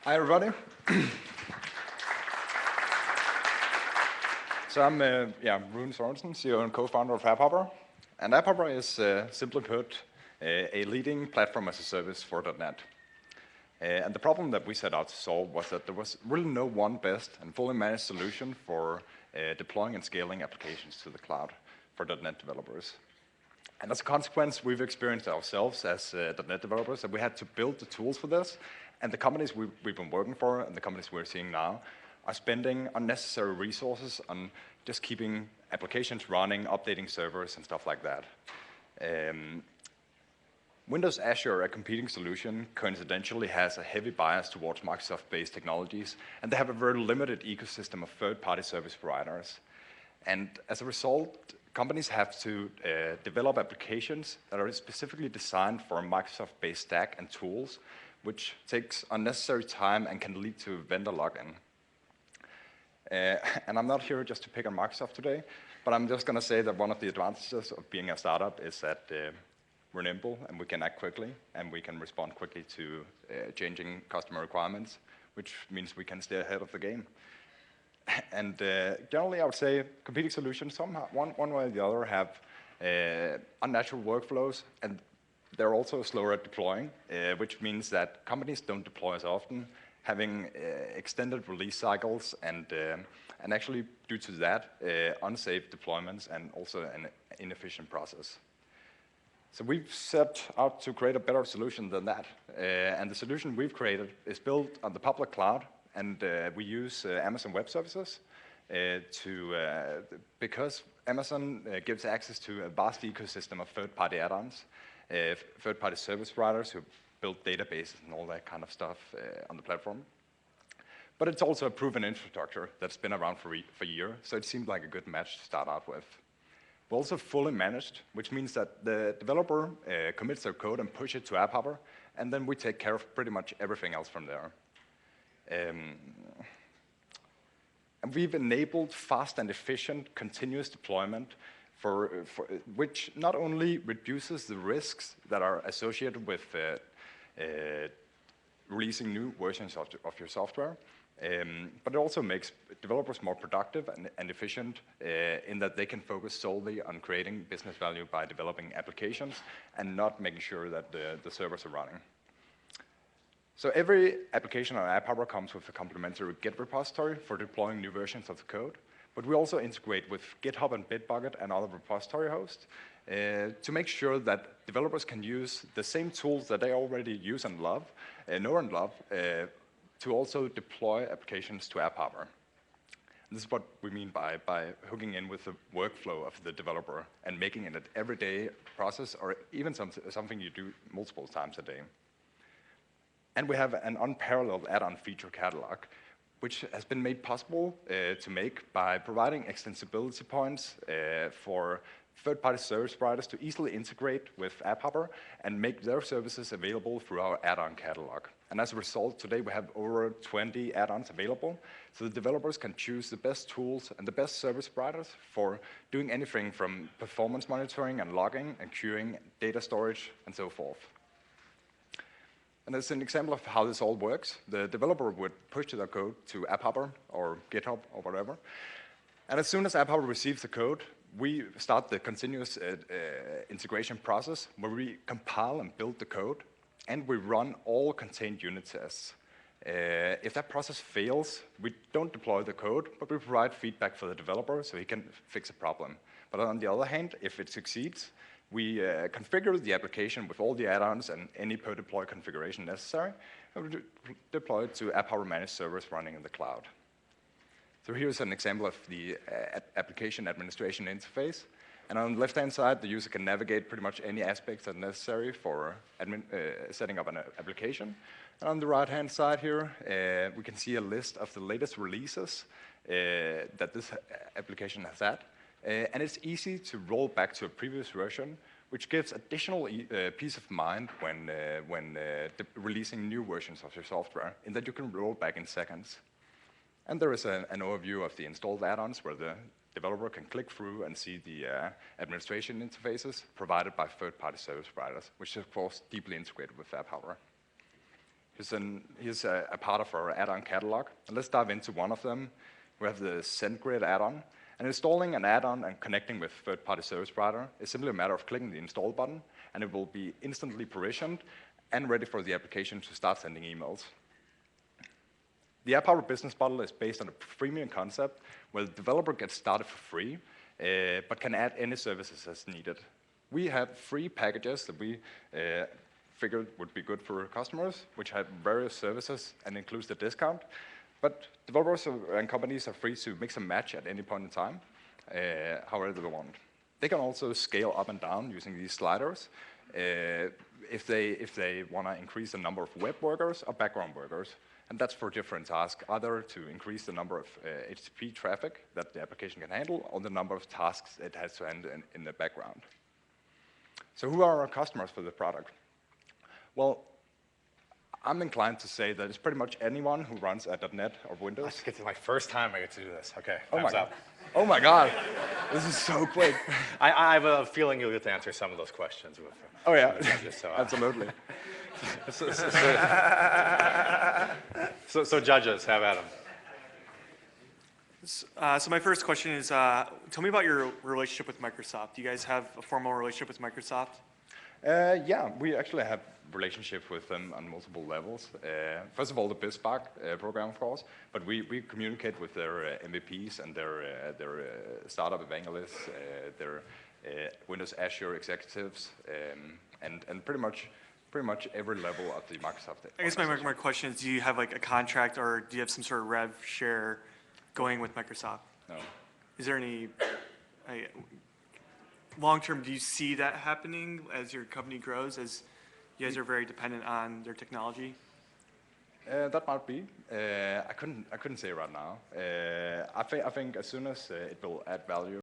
Hi, everybody. So I'm Rune Sorensen, CEO and co-founder of AppHarbor. And AppHarbor is, simply put, a leading platform as a service for .NET. And the problem that we set out to solve was that there was really no one best and fully managed solution for deploying and scaling applications to the cloud for .NET developers. And as a consequence, we've experienced ourselves as .NET developers that we had to build the tools for this. And the companies we've been working for and the companies we're seeing now are spending unnecessary resources on just keeping applications running, updating servers, and stuff like that. Windows Azure, a competing solution, coincidentally has a heavy bias towards Microsoft-based technologies, and they have a very limited ecosystem of third-party service providers. And as a result, companies have to develop applications that are specifically designed for a Microsoft-based stack and tools, which takes unnecessary time and can lead to vendor lock-in. And I'm not here just to pick on Microsoft today, but I'm just going to say that one of the advantages of being a startup is that we're nimble and we can act quickly and we can respond quickly to changing customer requirements, which means we can stay ahead of the game. And generally, I would say competing solutions, somehow, one way or the other, have unnatural workflows, and they're also slower at deploying, which means that companies don't deploy as often, having extended release cycles, and actually, due to that, unsafe deployments and also an inefficient process. So we've set out to create a better solution than that, and the solution we've created is built on the public cloud, and we use Amazon Web Services because Amazon gives access to a vast ecosystem of third-party add-ons, third-party service providers who build databases and all that kind of stuff on the platform. But it's also a proven infrastructure that's been around for years, so it seemed like a good match to start out with. We're also fully managed, which means that the developer commits their code and pushes it to AppHarbor, and then we take care of pretty much everything else from there. And we've enabled fast and efficient continuous deployment for which not only reduces the risks that are associated with releasing new versions of your software, but it also makes developers more productive and efficient in that they can focus solely on creating business value by developing applications and not making sure that the servers are running. So every application on AppHarbor comes with a complementary Git repository for deploying new versions of the code, but we also integrate with GitHub and Bitbucket and other repository hosts to make sure that developers can use the same tools that they already use and love, know and love, to also deploy applications to AppHarbor. This is what we mean by hooking in with the workflow of the developer and making it an everyday process or even something you do multiple times a day. And we have an unparalleled add-on feature catalog, which has been made possible to make by providing extensibility points for third-party service providers to easily integrate with AppHarbor and make their services available through our add-on catalog. And as a result, today we have over 20 add-ons available, so the developers can choose the best tools and the best service providers for doing anything from performance monitoring and logging and queuing, data storage, and so forth. And as an example of how this all works, the developer would push their code to AppHarbor or GitHub or whatever. And as soon as AppHarbor receives the code, we start the continuous integration process where we compile and build the code, and we run all contained unit tests. If that process fails, we don't deploy the code, but we provide feedback for the developer so he can fix a problem. But on the other hand, if it succeeds, we configure the application with all the add-ons and any per-deploy configuration necessary, and we deploy it to AppHarbor managed servers running in the cloud. So here's an example of the application administration interface. And on the left-hand side, the user can navigate pretty much any aspects that are necessary for setting up an application. And on the right-hand side here, we can see a list of the latest releases that this application has had. And it's easy to roll back to a previous version, which gives additional peace of mind when releasing new versions of your software, in that you can roll back in seconds. And there is an overview of the installed add-ons where the developer can click through and see the administration interfaces provided by third-party service providers, which is, of course, deeply integrated with AppHarbor. Here's a part of our add-on catalog. And let's dive into one of them. We have the SendGrid add-on. And installing an add-on and connecting with third-party service provider is simply a matter of clicking the install button, and it will be instantly provisioned and ready for the application to start sending emails. The AppHarbor business model is based on a freemium concept where the developer gets started for free, but can add any services as needed. We have free packages that we figured would be good for customers, which have various services and includes the discount. But developers and companies are free to mix and match at any point in time, however they want. They can also scale up and down using these sliders if they want to increase the number of web workers or background workers. And that's for different tasks, either to increase the number of HTTP traffic that the application can handle or the number of tasks it has to handle in the background. So who are our customers for the product? Well, I'm inclined to say that it's pretty much anyone who runs a .NET or Windows. Let's get to my first time I get to do this. Okay, Oh time's my, up. oh my God, this is so quick. I have a feeling you'll get to answer some of those questions. With, Oh yeah, judges, so, absolutely. So judges, have at them. So my first question is, tell me about your relationship with Microsoft. Do you guys have a formal relationship with Microsoft? Yeah, we actually have relationships with them on multiple levels. First of all, the BizSpark program, of course, but we communicate with their MVPs and their startup evangelists, their Windows Azure executives, and pretty much every level of the Microsoft. I guess my question is, do you have like a contract or do you have some sort of rev share going with Microsoft? No. Is there any, long-term, do you see that happening as your company grows, as you guys are very dependent on their technology? That might be. I couldn't say right now. I think as soon as it will add value